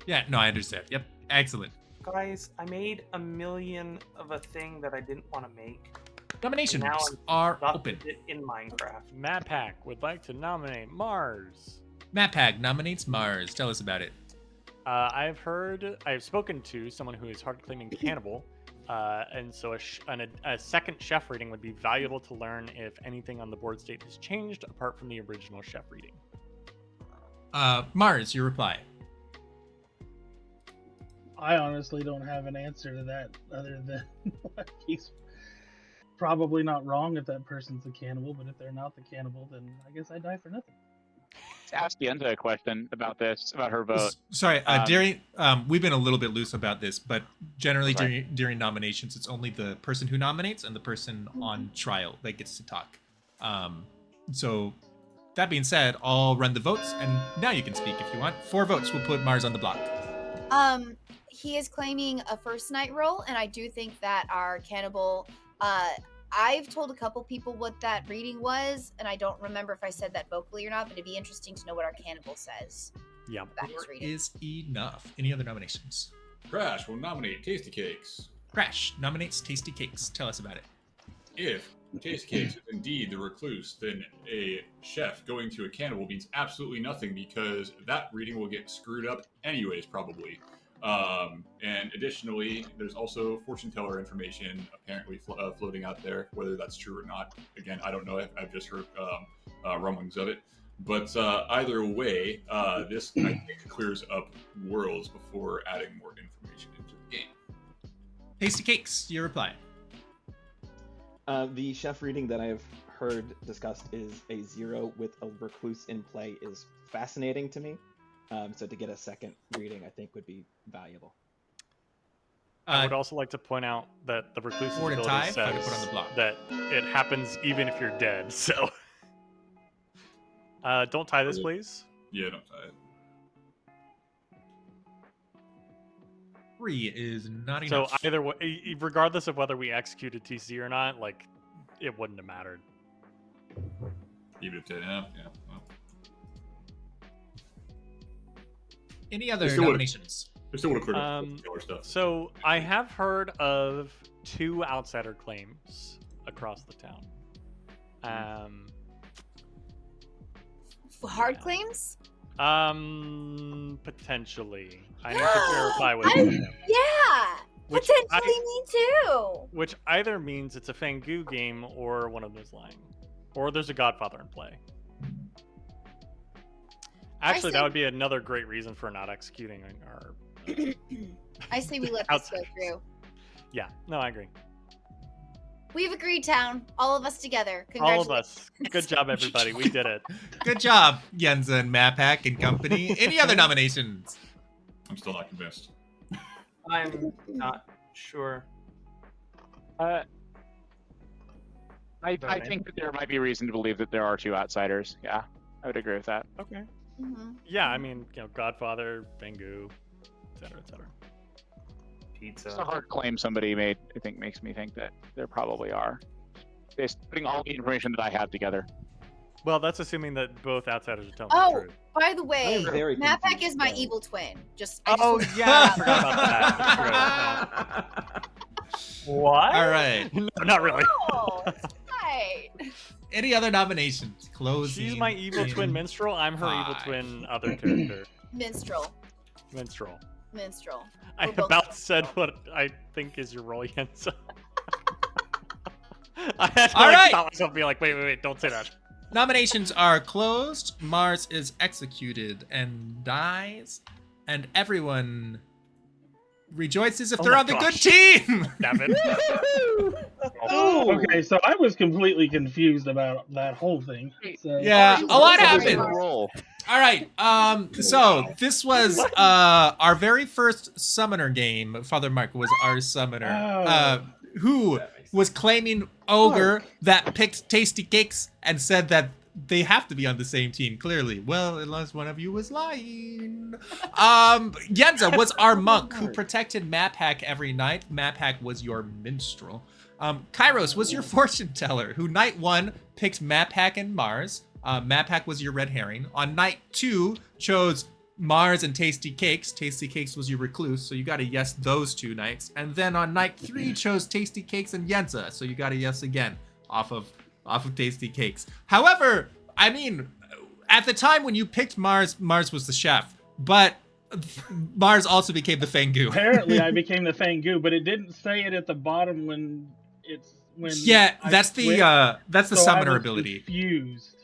Yeah, no, I understand. Yep. Excellent. Guys, I made a million of a thing that I didn't want to make. Nominations Now are I'm open. it in Minecraft. Madpack would like to nominate Mars. Madpack nominates Mars. Tell us about it. I've spoken to someone who is hard claiming cannibal, and so a second chef reading would be valuable to learn if anything on the board state has changed apart from the original chef reading. Mars, your reply. I honestly don't have an answer to that other than he's probably not wrong if that person's the cannibal, but if they're not the cannibal, then I guess I die for nothing. Let's ask Yenta a question about this, about her vote. Sorry, we've been a little bit loose about this, but generally during nominations, it's only the person who nominates and the person on trial that gets to talk. So that being said, I'll run the votes, and now you can speak if you want. 4 votes will put Mars on the block. He is claiming a first night roll, and I do think that our cannibal. I've told a couple people what that reading was, and I don't remember if I said that vocally or not, but it'd be interesting to know what our cannibal says. Yeah. About his reading. Is enough. Any other nominations? Crash will nominate Tastykakes. Crash nominates Tastykakes. Tell us about it. If Tastykakes is indeed the recluse, then a chef going to a cannibal means absolutely nothing because that reading will get screwed up anyways, probably. And additionally, there's also fortune teller information apparently floating out there. Whether that's true or not, again, I don't know. I've just heard rumblings of it. But either way, this I think clears up worlds before adding more information into the game. Tastykakes, your reply. The chef reading that I've heard discussed is a 0 with a recluse in play is fascinating to me. So to get a second reading, I think would be valuable. I would also like to point out that the recluse ability says put on the block. that it happens even if you're dead. So don't tie this, please. Yeah, don't tie it. 3 is not So enough. either way, regardless of whether we executed TC or not, like it wouldn't have mattered. Even if it, yeah. Well. Any other nominations? They still would have cleared up killer stuff. So I have heard of 2 outsider claims across the town. Hard claims? Potentially. I need to verify with you. Yeah! Potentially me too! Which either means it's a Fangu game or one of those lying. Or there's a Godfather in play. Actually, that would be another great reason for not executing our... I say we let this go through. Yeah, no, I agree. We've agreed, town. All of us together. All of us. Good job, everybody. We did it. Good job, Yenza and Mapak and company. Any other nominations? I'm still not convinced. I'm not sure. I think that there might be reason to believe that there are 2 outsiders. Yeah, I would agree with that. Okay. Mm-hmm. Yeah, I mean, Godfather, Fangu, etc., etc. Pizza. It's a hard claim somebody made. I think makes me think that there probably are. Just putting all the information that I have together. Well, that's assuming that both outsiders are telling the truth. By the way, I'm very Mapak confused, is my though. evil twin. I forgot about that. What? All right. No, not really. Oh, it's right. Any other nominations? Closing. She's my evil twin minstrel. I'm her evil 5. twin other character. Minstrel. Minstrel. We're I both about said what I think is your role, Jens. I had to All right. stop myself and be like, wait, don't say that. Nominations are closed. Mars is executed and dies. And everyone rejoices if they're on the good team. Damn it. Okay, so I was completely confused about that whole thing. So, Yeah, a lot happened. Roll. All right. So this was our very first summoner game. Father Mark was our summoner. Who was claiming Ogre that picked Tastykakes and said that they have to be on the same team, clearly. Well, unless one of you was lying. Yenza was our monk who protected Mapak every night. Mapak was your minstrel. Kairos was your fortune teller, who night 1 picked Mapak and Mars. Mapak was your red herring. On night 2, chose Mars and Tastykakes. Tastykakes was your recluse, so you got to yes those 2 nights. And then on night 3, chose Tastykakes and Yenza, so you got to yes again off of Tastykakes. However, I mean, at the time when you picked Mars, Mars was the chef, but Mars also became the Fangu. Apparently, I became the Fangu, but it didn't say it at the bottom when it's when. Yeah, I that's quit, the so summoner I was ability. Confused.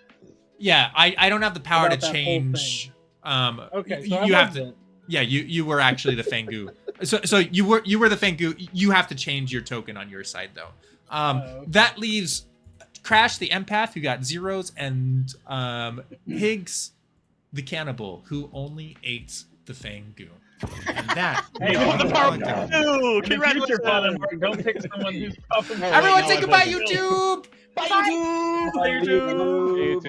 Yeah, I don't have the power About to that whole change. Okay, so you I have to. wasn't. Yeah, you were actually the Fangu. So you were the Fangu. You have to change your token on your side though. Okay. That leaves Crash the empath who got 0s and Higgs the cannibal who only ate the Fangu. And that. Hey, what the fuck? Ooh, in the future, Father Mark, don't pick someone who's probably. Everyone say goodbye, YouTube. Bye, YouTube. YouTube.